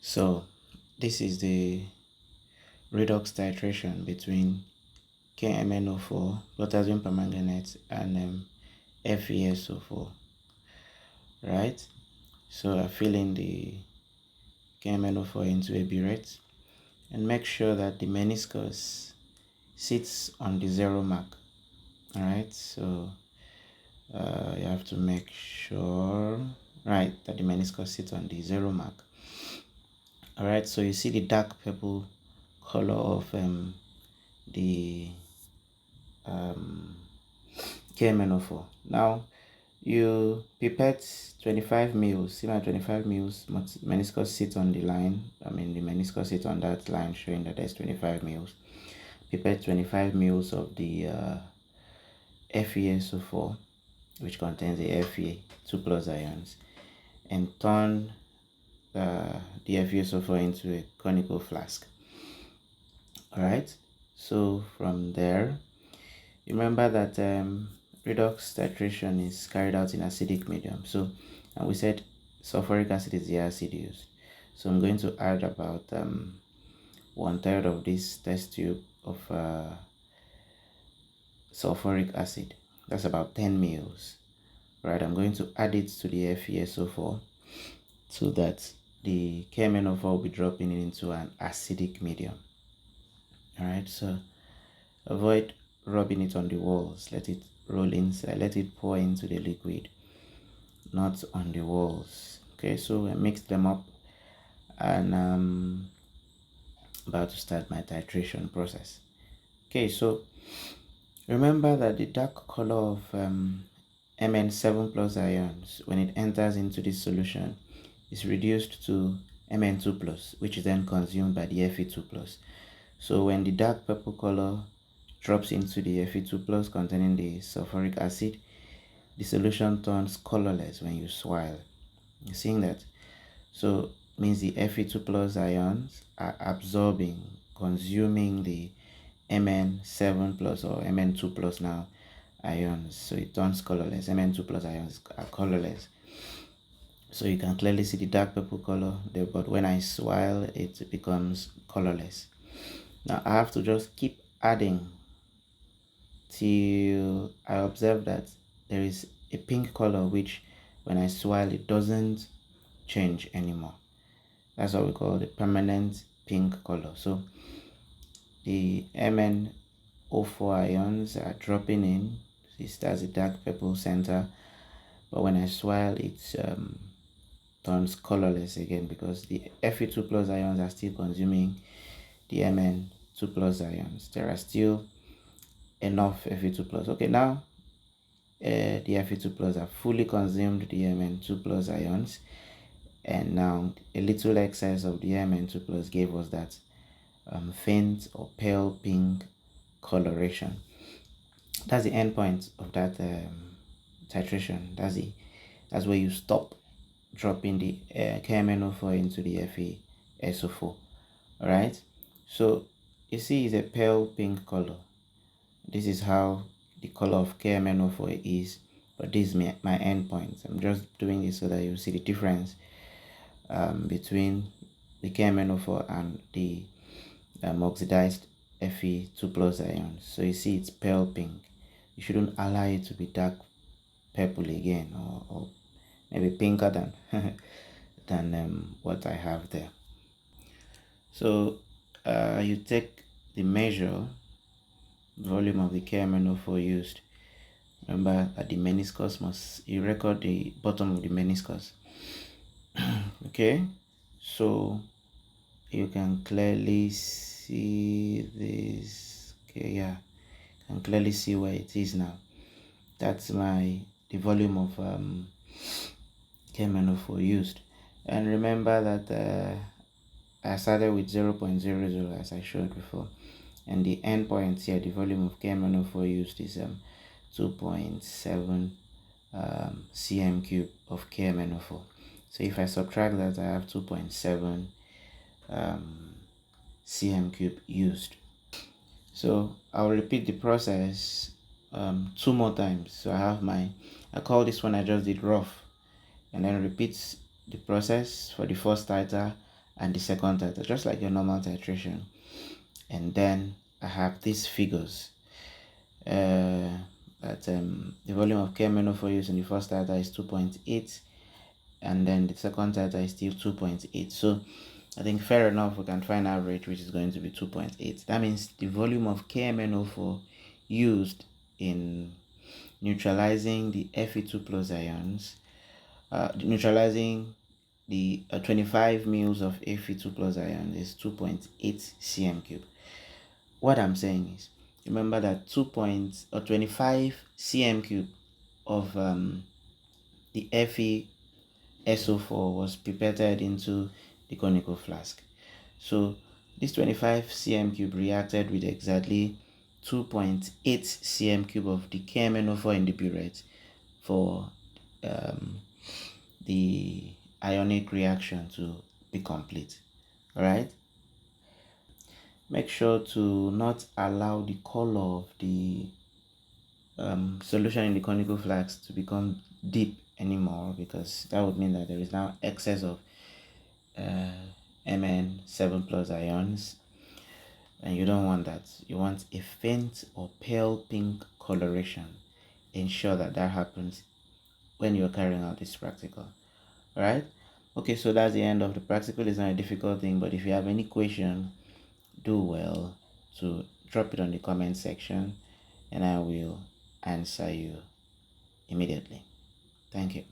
So this is the redox titration between KMnO4, potassium permanganate, and FeSO4, right? So I fill in the KMnO4 into a burette and make sure that the meniscus sits on the 0 mark. All right, so you have to make sure, right, that the meniscus sits on the 0 mark. All right, so you see the dark purple color of the KMnO4. Now you pipette 25 mils. See my 25 mils meniscus sits on the line. The meniscus sits on that line showing that there's 25 mils. Pipette 25 mils of the FeSO4, which contains the Fe 2 plus ions, and turn the FeSO4 into a conical flask. Alright, so from there, remember that redox titration is carried out in acidic medium. So, and we said sulfuric acid is the acid used. So I'm going to add about 1/3 of this test tube of sulfuric acid. That's about 10 mils. Right, I'm going to add it to the FeSO4 so that the KMnO4 will be dropping it into an acidic medium. Alright, so avoid rubbing it on the walls. Let it roll inside, let it pour into the liquid, not on the walls. Okay, so I mixed them up and I'm about to start my titration process. Okay, so remember that the dark color of Mn7 plus ions, when it enters into this solution, is reduced to Mn2 plus, which is then consumed by the Fe2 plus. So when the dark purple color drops into the Fe2 plus containing the sulfuric acid, the solution turns colorless when you swirl. You're seeing that? So it means the Fe2 plus ions are absorbing, consuming the Mn7 plus or Mn2 plus now ions. So it turns colorless. Mn2 plus ions are colorless. So you can clearly see the dark purple color there, but when I swirl, it becomes colorless. Now I have to just keep adding till I observe that there is a pink color which when I swirl it doesn't change anymore. That's what we call the permanent pink color. So the KMnO4 ions are dropping in. This has a dark purple center, but when I swirl it turns colorless again because the Fe2 plus ions are still consuming the Mn2 plus ions. There are still enough Fe2 plus. Okay, now the Fe2 plus have fully consumed the Mn2 plus ions, and now a little excess of the Mn2 plus gave us that faint or pale pink coloration. That's the end point of that titration. That's where you stop dropping the KMnO4 into the FeSO4. All right, so you see it's a pale pink color. This is how the color of KMnO4 is, but this is my endpoint. I'm just doing this so that you see the difference between the KMnO4 and the oxidized Fe2 plus ions. So you see it's pale pink. You shouldn't allow it to be dark purple again, or maybe pinker than than what I have there. So you take the measure volume of the KMnO4 used. Remember that the meniscus you record the bottom of the meniscus. Okay, so you can clearly see this. Okay, yeah, you can clearly see where it is now. That's the volume of KMnO4 used. And remember that I started with 0.00 as I showed before, and the endpoint here, the volume of KMnO4 used is 2.7 cm cube of KMnO4. So if I subtract that, I have 2.7 cm cube used. So I'll repeat the process 2 more times. So I call this one I just did rough, and then repeat the process for the first titer and the second titer, just like your normal titration. And then I have these figures. That the volume of KMnO4 used in the first titer is 2.8, and then the second titer is still 2.8. So I think fair enough, we can find average, which is going to be 2.8. That means the volume of KMnO4 used in neutralizing the Fe2 plus ions, neutralizing the 25 mils of Fe2 plus ions is 2.8 cm cube. What I'm saying is, remember that 25 cm cube of the FeSO4 was pipetted into the conical flask. So this 25 cm cube reacted with exactly 2.8 cm cube of the KMnO4 in the burette for the ionic reaction to be complete. All right. Make sure to not allow the color of the solution in the conical flask to become deep anymore, because that would mean that there is now excess of Mn7 plus ions, and you don't want that. You want a faint or pale pink coloration. Ensure that that happens when you're carrying out this practical. All right. Okay, so that's the end of the practical. It's not a difficult thing, but if you have any question, do well to drop it on the comment section and I will answer you immediately. Thank you.